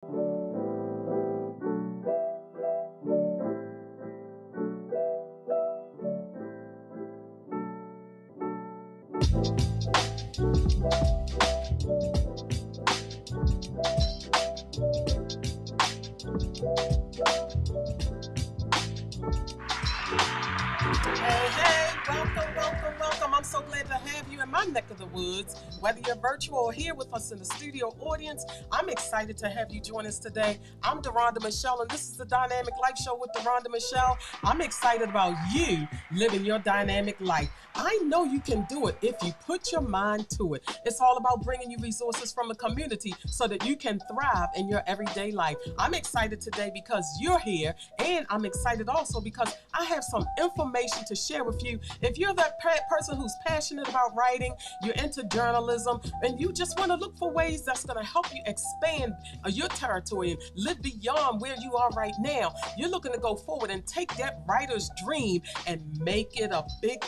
Hey, welcome. I'm so glad to have you in my neck of the woods. Whether you're virtual or here with us in the studio audience, I'm excited to have you join us today. I'm DeRhonda Michelle, and this is the Dynamic Life Show with DeRhonda Michelle. I'm excited about you living your dynamic life. I know you can do it if you put your mind to it. It's all about bringing you resources from the community so that you can thrive in your everyday life. I'm excited today because you're here, and I'm excited also because I have some information to share with you. If you're that person who's passionate about writing, you're into journalism, and you just want to look for ways that's going to help you expand your territory and live beyond where you are right now, you're looking to go forward and take that writer's dream and make it a big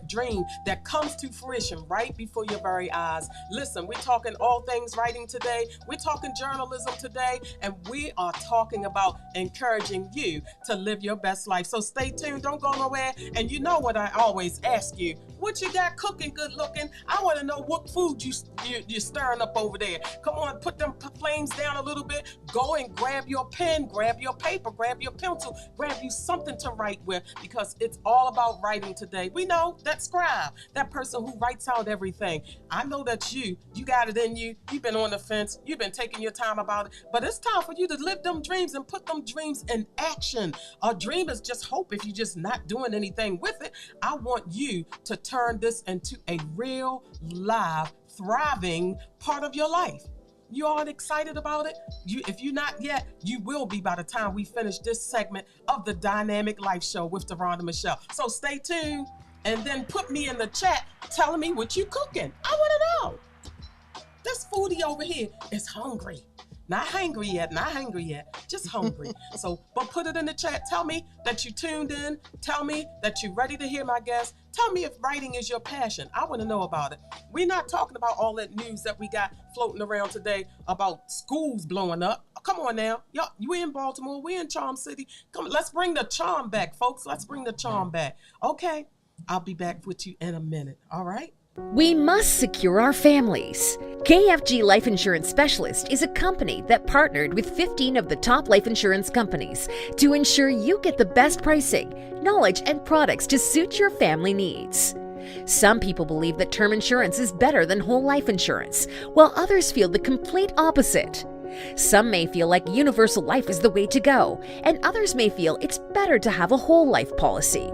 dream that comes to fruition right before your very eyes. Listen, we're talking all things writing today. We're talking journalism today, and we are talking about encouraging you to live your best life. So stay tuned. Don't go nowhere. And you know what I always ask you, what you got cooking good looking? I want to know what food you're stirring up over there. Come on, put them flames down a little bit. Go and grab your pen, grab your paper, grab your pencil, grab you something to write with, because it's all about writing today. We know that scribe, that person who writes out everything. I know that you got it in you. You've been on the fence. You've been taking your time about it, but it's time for you to live them dreams and put them dreams in action. A dream is just hope if you're just not doing anything with it. I want you to turn this into a real, live, thriving part of your life. You all excited about it? If you're not yet, you will be by the time we finish this segment of the Dynamic Life Show with DeRhonda Michelle. So stay tuned, and then put me in the chat telling me what you cooking. I want to know. This foodie over here is hungry. Not hungry yet, just hungry. But put it in the chat. Tell me that you tuned in. Tell me that you're ready to hear my guest. Tell me if writing is your passion. I want to know about it. We're not talking about all that news that we got floating around today about schools blowing up. Come on now. Y'all, we in Baltimore. We in Charm City. Come on, let's bring the charm back, folks. Let's bring the charm back. Okay, I'll be back with you in a minute. All right? We must secure our families. KFG Life Insurance Specialist is a company that partnered with 15 of the top life insurance companies to ensure you get the best pricing, knowledge, and products to suit your family needs. Some people believe that term insurance is better than whole life insurance, while others feel the complete opposite. Some may feel like universal life is the way to go, and others may feel it's better to have a whole life policy.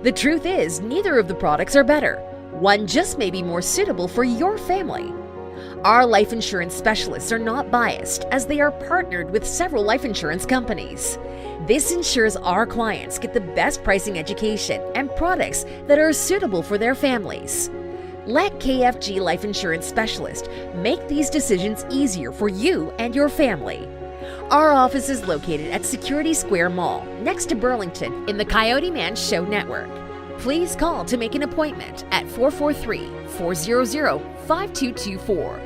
The truth is, neither of the products are better. One just may be more suitable for your family. Our life insurance specialists are not biased, as they are partnered with several life insurance companies. This ensures our clients get the best pricing, education, and products that are suitable for their families. Let KFG Life Insurance Specialist make these decisions easier for you and your family. Our office is located at Security Square Mall, next to Burlington, in the CoyoteMan Show Network. Please call to make an appointment at 443-400-5224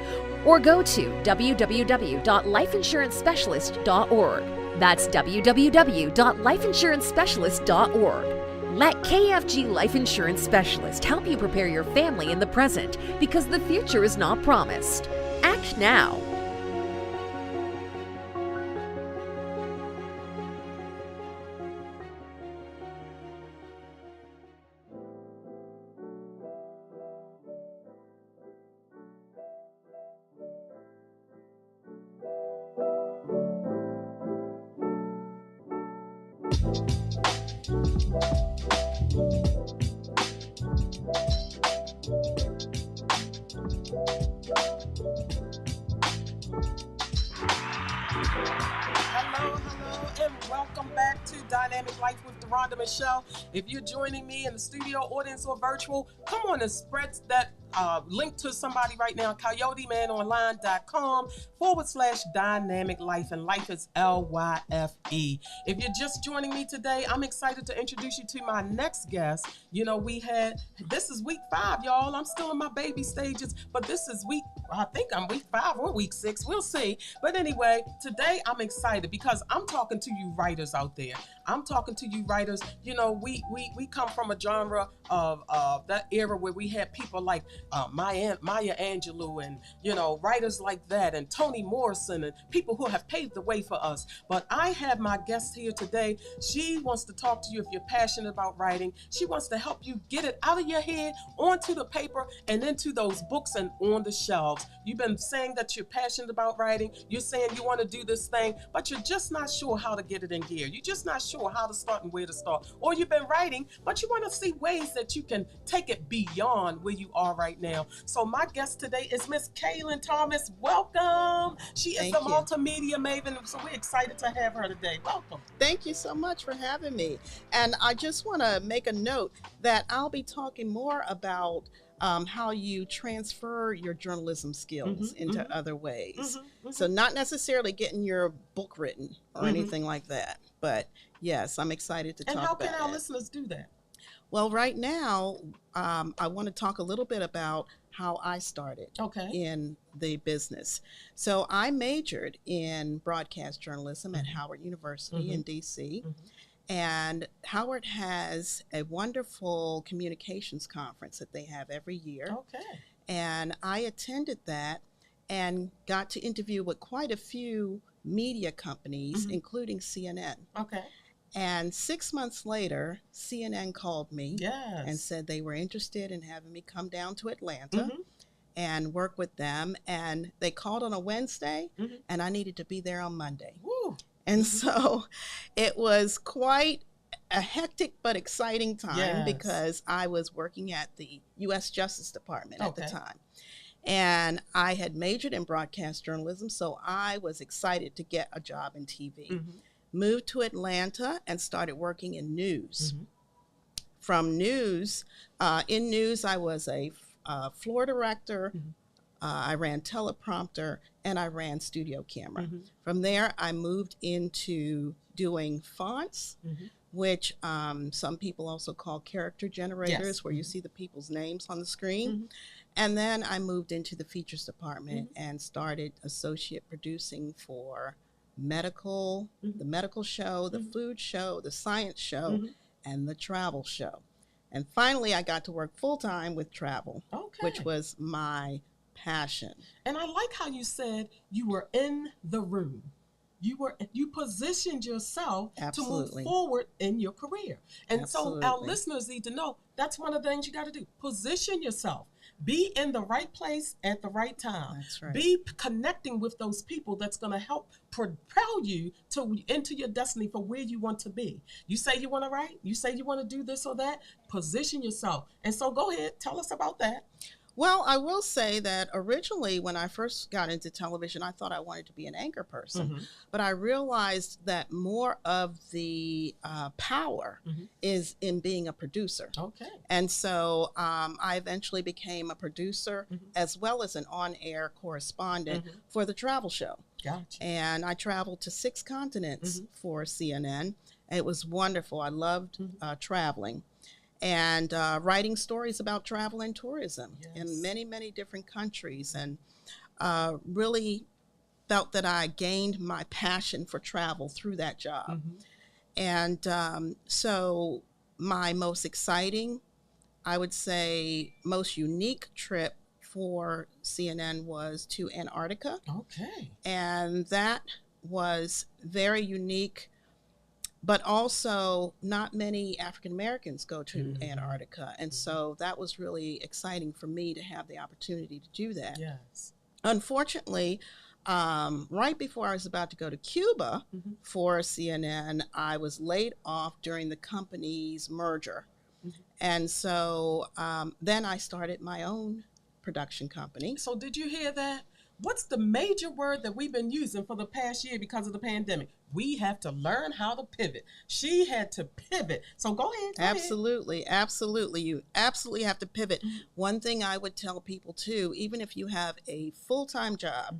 or go to www.lifeinsurancespecialist.org. That's www.lifeinsurancespecialist.org. Let KFG Life Insurance Specialist help you prepare your family in the present, because the future is not promised. Act now. Hello, and welcome back to Dynamic Life with DeRhonda Michelle. If you're joining me in the studio audience or virtual, come on and spread that link to somebody right now, CoyoteManOnline.com/dynamic life, and life is LYFE. If you're just joining me today, I'm excited to introduce you to my next guest. You know, this is week 5, y'all. I'm still in my baby stages, but this is I think I'm week 5 or week 6. We'll see. But anyway, today I'm excited because I'm talking to you writers out there. I'm talking to you writers. You know, we come from a genre of that era where we had people like Maya Angelou and, you know, writers like that, and Toni Morrison, and people who have paved the way for us. But I have my guest here today. She wants to talk to you if you're passionate about writing. She wants to help you get it out of your head, onto the paper, and into those books and on the shelves. You've been saying that you're passionate about writing. You're saying you want to do this thing, but you're just not sure how to get it in gear. You're just not sure how to start and where to start. Or you've been writing, but you want to see ways that you can take it beyond where you are right now. So my guest today is Miss Kaylin Thomas. Welcome. She is the multimedia maven, so we're excited to have her today. Welcome. Thank you so much for having me. And I just want to make a note that I'll be talking more about how you transfer your journalism skills into other ways. So not necessarily getting your book written or anything like that. But yes, I'm excited to talk about it. And how can our listeners do that? Well, right now, I want to talk a little bit about how I started in the business. So I majored in broadcast journalism at Howard University in DC. And Howard has a wonderful communications conference that they have every year. And I attended that and got to interview with quite a few media companies, including CNN. And 6 months later, CNN called me and said they were interested in having me come down to Atlanta and work with them. And they called on a Wednesday, and I needed to be there on Monday. And so it was quite a hectic but exciting time because I was working at the U.S. Justice Department at the time. And I had majored in broadcast journalism, so I was excited to get a job in TV. Moved to Atlanta and started working in news. From news, in news, I was a floor director. I ran teleprompter, and I ran studio camera. From there, I moved into doing fonts, which some people also call character generators, where you see the people's names on the screen. And then I moved into the features department and started associate producing for medical, the medical show, the food show, the science show, and the travel show. And finally, I got to work full-time with travel, which was my passion. And I like how you said you were in the room. You positioned yourself to move forward in your career. And so our listeners need to know that's one of the things you got to do. Position yourself. Be in the right place at the right time. Be connecting with those people that's going to help propel you into your destiny for where you want to be. You say you want to write. You say you want to do this or that. Position yourself. And so go ahead. Tell us about that. Well, I will say that originally when I first got into television, I thought I wanted to be an anchor person. But I realized that more of the power is in being a producer. And so I eventually became a producer as well as an on-air correspondent for the travel show. And I traveled to 6 continents for CNN. It was wonderful. I loved traveling. And writing stories about travel and tourism in many, many different countries, and really felt that I gained my passion for travel through that job. And so my most exciting, I would say most unique trip for CNN was to Antarctica. And that was very unique. But also, not many African Americans go to Antarctica. And so that was really exciting for me to have the opportunity to do that. Unfortunately, right before I was about to go to Cuba for CNN, I was laid off during the company's merger. And so then I started my own production company. So did you hear that? what's the major word that we've been using for the past year because of the pandemic? We have to learn how to pivot. She had to pivot. So go ahead. Absolutely. Absolutely. You absolutely have to pivot. One thing I would tell people too, even if you have a full-time job,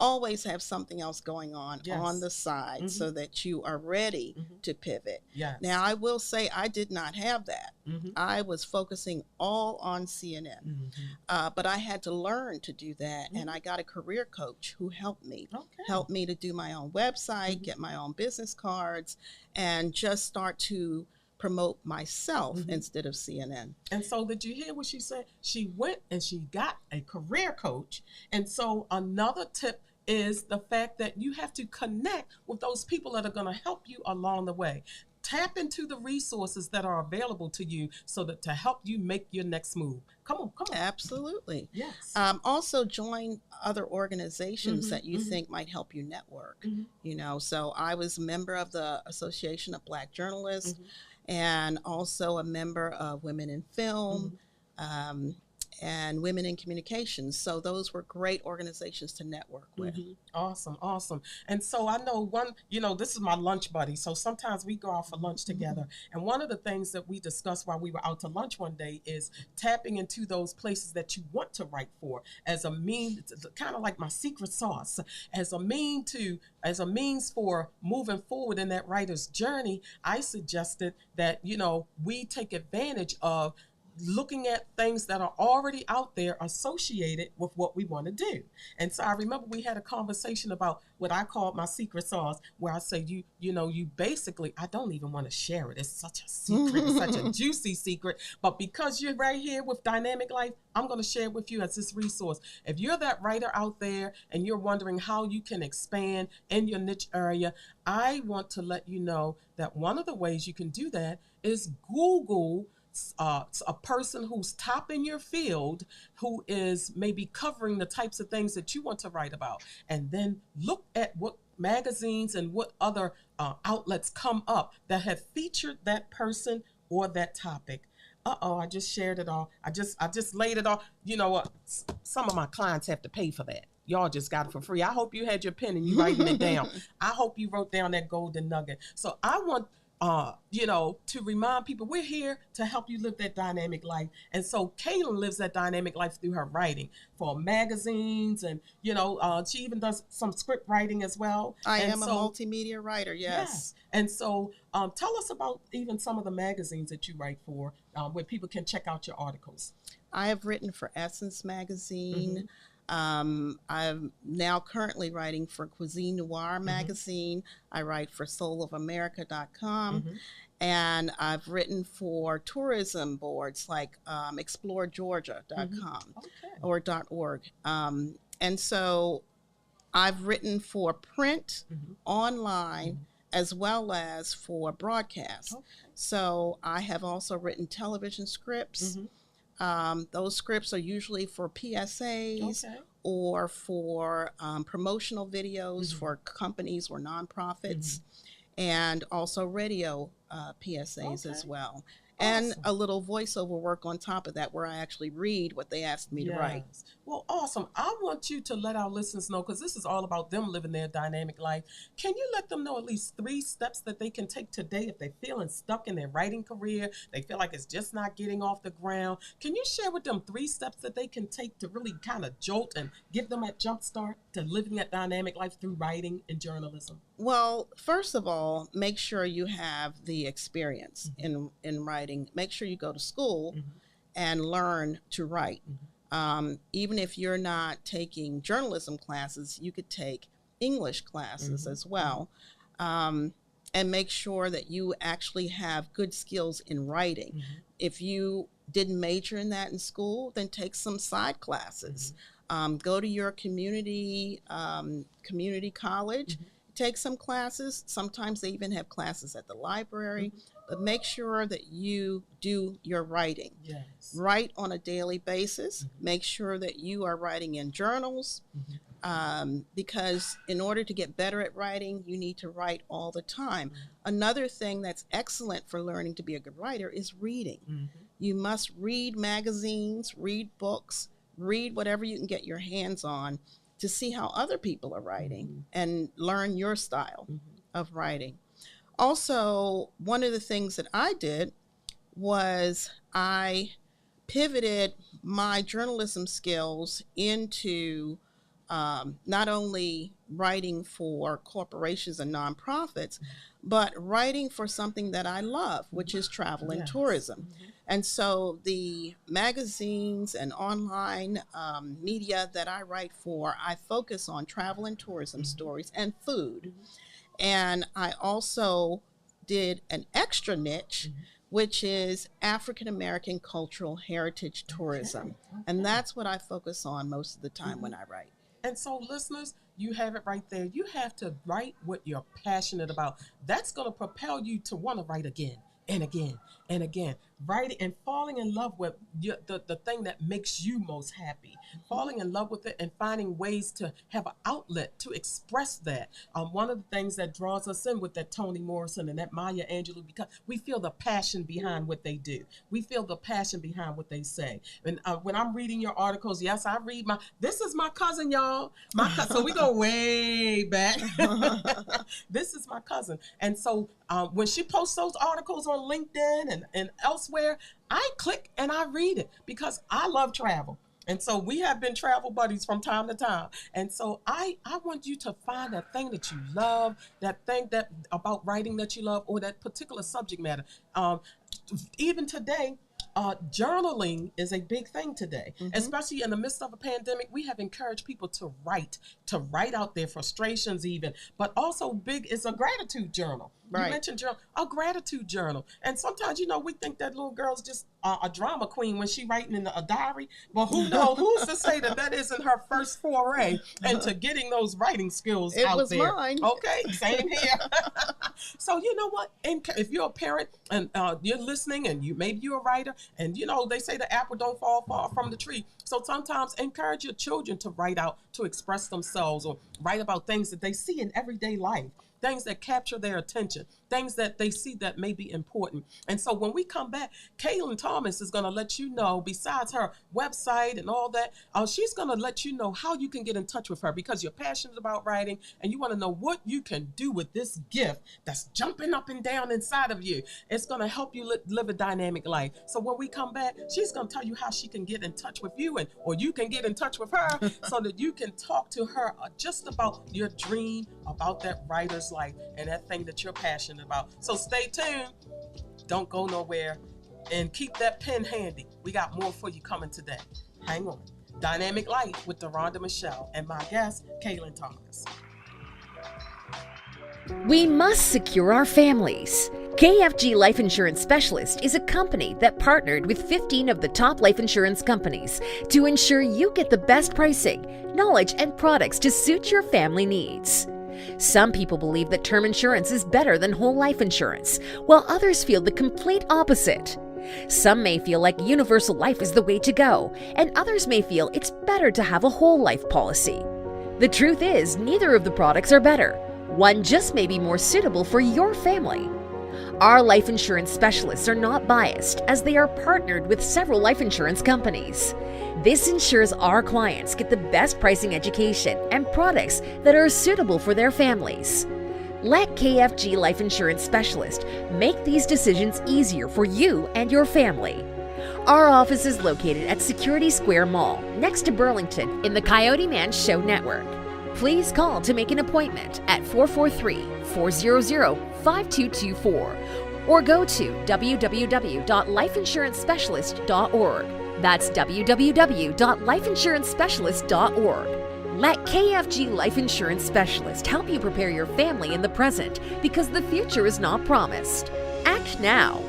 always have something else going on the side so that you are ready to pivot. Yes. Now, I will say I did not have that. I was focusing all on CNN, but I had to learn to do that, and I got a career coach who helped me to do my own website, get my own business cards, and just start to promote myself instead of CNN. And so did you hear what she said? She went and she got a career coach. And so another tip is the fact that you have to connect with those people that are going to help you along the way. Tap into the resources that are available to you so that to help you make your next move. Come on. Absolutely. Yes. Also join other organizations that you think might help you network. You know, so I was a member of the Association of Black Journalists and also a member of Women in Film. And Women in Communications. So those were great organizations to network with. Awesome. And so I know this is my lunch buddy. So sometimes we go out for lunch together. And one of the things that we discussed while we were out to lunch one day is tapping into those places that you want to write for as a means, kind of like my secret sauce, as a means for moving forward in that writer's journey. I suggested that, we take advantage of looking at things that are already out there associated with what we want to do. And so I remember we had a conversation about what I called my secret sauce, where I say, you basically, I don't even want to share it. It's such a secret, it's such a juicy secret. But because you're right here with Dynamic Life, I'm going to share it with you as this resource. If you're that writer out there and you're wondering how you can expand in your niche area, I want to let you know that one of the ways you can do that is Google a person who's top in your field, who is maybe covering the types of things that you want to write about, and then look at what magazines and what other outlets come up that have featured that person or that topic. I just shared it all. I just laid it all. You know what? Some of my clients have to pay for that. Y'all just got it for free. I hope you had your pen and you writing it down. I hope you wrote down that golden nugget. So I want to remind people we're here to help you live that dynamic life. And so Kaylin lives that dynamic life through her writing for magazines, and she even does some script writing as well. I am a multimedia writer. Yes. And so tell us about even some of the magazines that you write for, where people can check out your articles. I have written for Essence magazine. I'm now currently writing for Cuisine Noir magazine. I write for soulofamerica.com. And I've written for tourism boards like exploregeorgia.com or .org. And so I've written for print, online, as well as for broadcast. So I have also written television scripts. Those scripts are usually for PSAs or for promotional videos for companies or nonprofits, and also radio PSAs as well. And a little voiceover work on top of that, where I actually read what they asked me to write. Well, awesome. I want you to let our listeners know, because this is all about them living their dynamic life. Can you let them know at least 3 steps that they can take today if they're feeling stuck in their writing career, they feel like it's just not getting off the ground? Can you share with them 3 steps that they can take to really kind of jolt and give them a jump start to living that dynamic life through writing and journalism? Well, first of all, make sure you have the experience in writing. Make sure you go to school and learn to write. Even if you're not taking journalism classes, you could take English classes as well. And make sure that you actually have good skills in writing. If you didn't major in that in school, then take some side classes. Go to your community college. Take some classes. Sometimes they even have classes at the library, but make sure that you do your writing. Write on a daily basis. Make sure that you are writing in journals, because in order to get better at writing, you need to write all the time. Another thing that's excellent for learning to be a good writer is reading. You must read magazines, read books, read whatever you can get your hands on. to see how other people are writing and learn your style of writing. Also, one of the things that I did was I pivoted my journalism skills into not only writing for corporations and nonprofits, but writing for something that I love, which is travel and tourism. And so the magazines and online media that I write for, I focus on travel and tourism stories and food. And I also did an extra niche, which is African American cultural heritage tourism. And that's what I focus on most of the time when I write. And so, listeners, you have it right there. You have to write what you're passionate about. That's going to propel you to want to write again and again and again. Writing and falling in love with the thing that makes you most happy. Falling in love with it and finding ways to have an outlet to express that. One of the things that draws us in with that Toni Morrison and that Maya Angelou, because we feel the passion behind what they do. We feel the passion behind what they say. And when I'm reading your articles, yes, I read this is my cousin, y'all. So we go way back. This is my cousin. And so when she posts those articles on LinkedIn and elsewhere, I click and I read it because I love travel. And so we have been travel buddies from time to time. And so I want you to find that thing that you love, that thing that about writing that you love, or that particular subject matter. Even today, journaling is a big thing today, especially in the midst of a pandemic. We have encouraged people to write out their frustrations even, but also big is a gratitude journal. Right. You mentioned a gratitude journal. And sometimes, we think that little girl's just a drama queen when she's writing in a diary. But who knows? Who's to say that isn't her first foray into getting those writing skills out there? It was mine. Okay, same here. So you know what? If you're a parent and you're listening and maybe you're a writer, and they say the apple don't fall far from the tree. So sometimes encourage your children to write out, to express themselves, or write about things that they see in everyday life. Things that capture their attention, things that they see that may be important. And so when we come back, Kaylin Thomas is going to let you know, besides her website and all that, she's going to let you know how you can get in touch with her, because you're passionate about writing and you want to know what you can do with this gift that's jumping up and down inside of you. It's going to help you live a dynamic life. So when we come back, she's going to tell you how she can get in touch with you, or you can get in touch with her so that you can talk to her just about your dream, about that writer's life and that thing that you're passionate about. So stay tuned. Don't go nowhere. And keep that pen handy. We got more for you coming today. Hang on. Dynamic Life with Deronda Michelle and my guest, Kaylin Thomas. We must secure our families. KFG Life Insurance Specialist is a company that partnered with 15 of the top life insurance companies to ensure you get the best pricing, knowledge, and products to suit your family needs. Some people believe that term insurance is better than whole life insurance, while others feel the complete opposite. Some may feel like universal life is the way to go, and others may feel it's better to have a whole life policy. The truth is, neither of the products are better. One just may be more suitable for your family. Our life insurance specialists are not biased, as they are partnered with several life insurance companies. This ensures our clients get the best pricing, education, and products that are suitable for their families. Let KFG Life Insurance Specialist make these decisions easier for you and your family. Our office is located at Security Square Mall, next to Burlington, in the CoyoteMan Show Network. Please call to make an appointment at 443-400-5224 or go to www.lifeinsurancespecialist.org. That's www.lifeinsurancespecialist.org. Let KFG Life Insurance Specialist help you prepare your family in the present, because the future is not promised. Act now.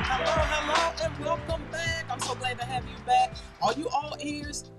Hello, and welcome back. I'm so glad to have you back. Are you all ears?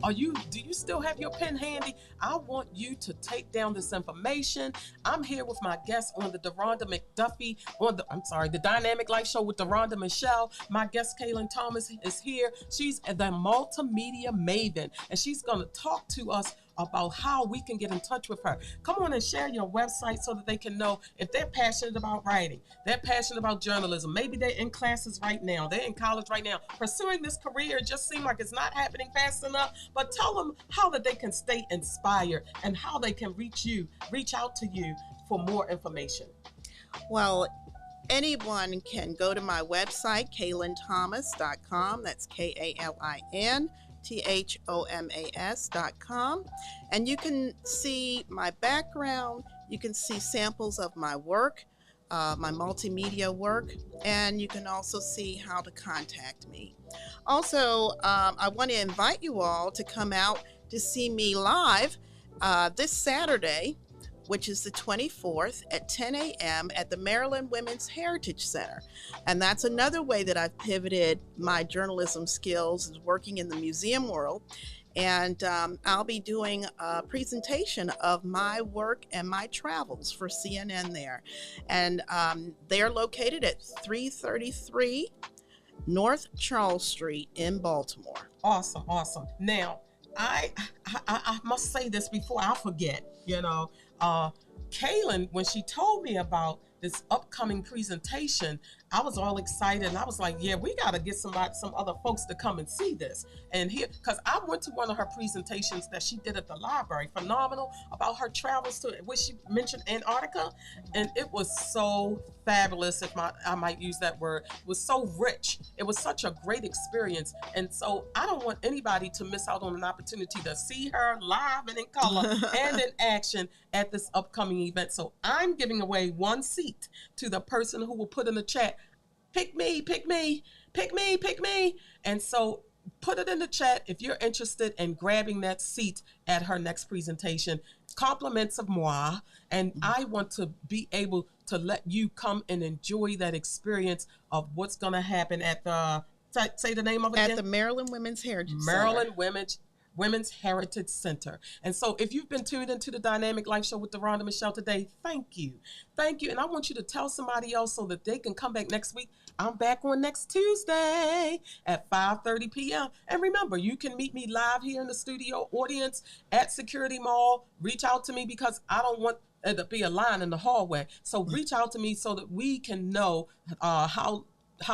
Do you still have your pen handy, I want you to take down this information. I'm here with my guest on the Deronda McDuffie, the Dynamic Life Show with Deronda Michelle. My guest, Kaylin Thomas, is here. She's the multimedia maven, and she's going to talk to us about how we can get in touch with her. Come on and share your website so that they can know if they're passionate about writing, they're passionate about journalism. Maybe they're in classes right now, they're in college right now, pursuing this career. It just seems like it's not happening fast enough. But tell them how that they can stay inspired and how they can reach out to you for more information. Well, anyone can go to my website, KaylinThomas.com. That's KALINTHOMAS.com. And you can see my background. You can see samples of my work, my multimedia work, and you can also see how to contact me. Also, I want to invite you all to come out to see me live this Saturday, which is the 24th at 10 a.m. at the Maryland Women's Heritage Center. And that's another way that I've pivoted my journalism skills, is working in the museum world. And I'll be doing a presentation of my work and my travels for CNN there. And they're located at 333 North Charles Street in Baltimore. Awesome, awesome. Now, I must say this before I forget, Kaylin, when she told me about this upcoming presentation, I was all excited, and I was like, yeah, we got to get some other folks to come and see this. And here, because I went to one of her presentations that she did at the library, phenomenal, about her travels to, which she mentioned Antarctica, and it was so fabulous, if I might use that word. It was so rich. It was such a great experience. And so I don't want anybody to miss out on an opportunity to see her live and in color and in action at this upcoming event. So I'm giving away one seat to the person who will put in the chat, pick me, pick me, pick me, pick me. And so put it in the chat if you're interested in grabbing that seat at her next presentation. Compliments of moi. And I want to be able to let you come and enjoy that experience of what's going to happen at the, say the name of it again? At the Maryland Women's Heritage Center. Maryland Women's Heritage Center. And so if you've been tuned into the Dynamic Life Show with Deronda Michelle today, thank you. Thank you. And I want you to tell somebody else so that they can come back next week. I'm back on next Tuesday at 5:30 p.m. And remember, you can meet me live here in the studio audience at Security Mall. Reach out to me because I don't want there to be a line in the hallway. So reach out to me so that we can know how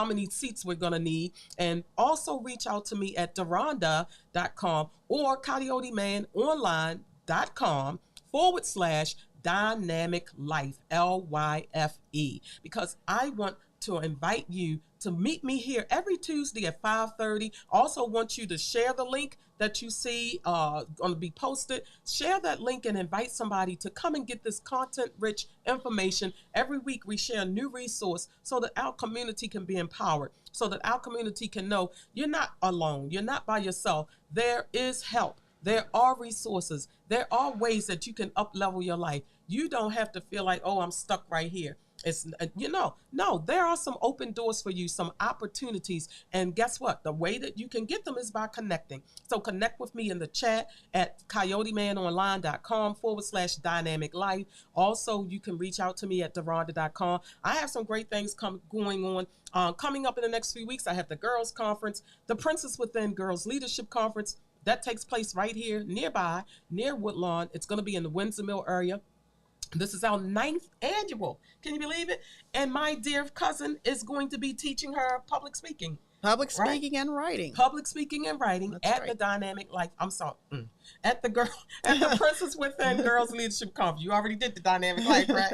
many seats we're going to need. And also reach out to me at Deronda.com or CoyoteManOnline.com/Dynamic Life, LYFE, because I want to invite you to meet me here every Tuesday at 5:30. Also want you to share the link that you see going to be posted. Share that link and invite somebody to come and get this content-rich information. Every week we share a new resource so that our community can be empowered, so that our community can know you're not alone, you're not by yourself. There is help. There are resources. There are ways that you can up-level your life. You don't have to feel like, oh, I'm stuck right here. It's, no, there are some open doors for you, some opportunities. And guess what? The way that you can get them is by connecting. So connect with me in the chat at CoyoteManOnline.com/Dynamic Life. Also, you can reach out to me at Deronda.com. I have some great things going on. Coming up in the next few weeks, I have the Girls Conference, the Princess Within Girls Leadership Conference. That takes place right here nearby, near Woodlawn. It's going to be in the Windsor Mill area. This is our 9th annual. Can you believe it? And my dear cousin is going to be teaching her public speaking. Public speaking and writing. Public speaking and writing. That's at right. The Dynamic Life. I'm sorry. At the Princess Within Girls Leadership Conference. You already did the Dynamic Life, right?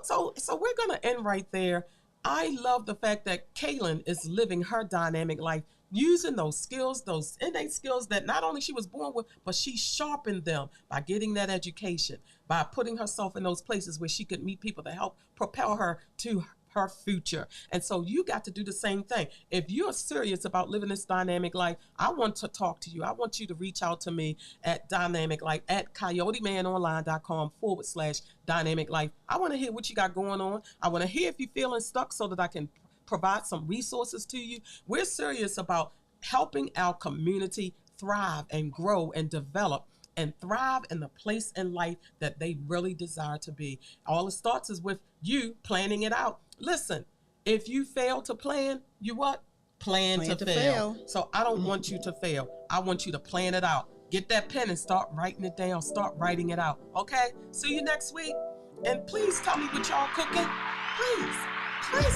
So we're going to end right there. I love the fact that Kaylin is living her dynamic life, using those skills, those innate skills that not only she was born with, but she sharpened them by getting that education, by putting herself in those places where she could meet people to help propel her to her future. And so you got to do the same thing. If you're serious about living this dynamic life, I want to talk to you. I want you to reach out to me at Dynamic Life at CoyoteManOnline.com/Dynamic Life. I want to hear what you got going on. I want to hear if you're feeling stuck so that I can provide some resources to you. We're serious about helping our community thrive and grow and develop and thrive in the place in life that they really desire to be. All it starts is with you planning it out. Listen, if you fail to plan, you what? Plan to fail. So I don't want you to fail. I want you to plan it out. Get that pen and start writing it down. Start writing it out. Okay? See you next week. And please tell me what y'all cooking. Please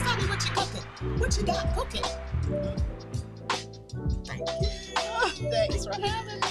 tell me what you're cooking. What you got cooking? Thank you. Thanks for having me.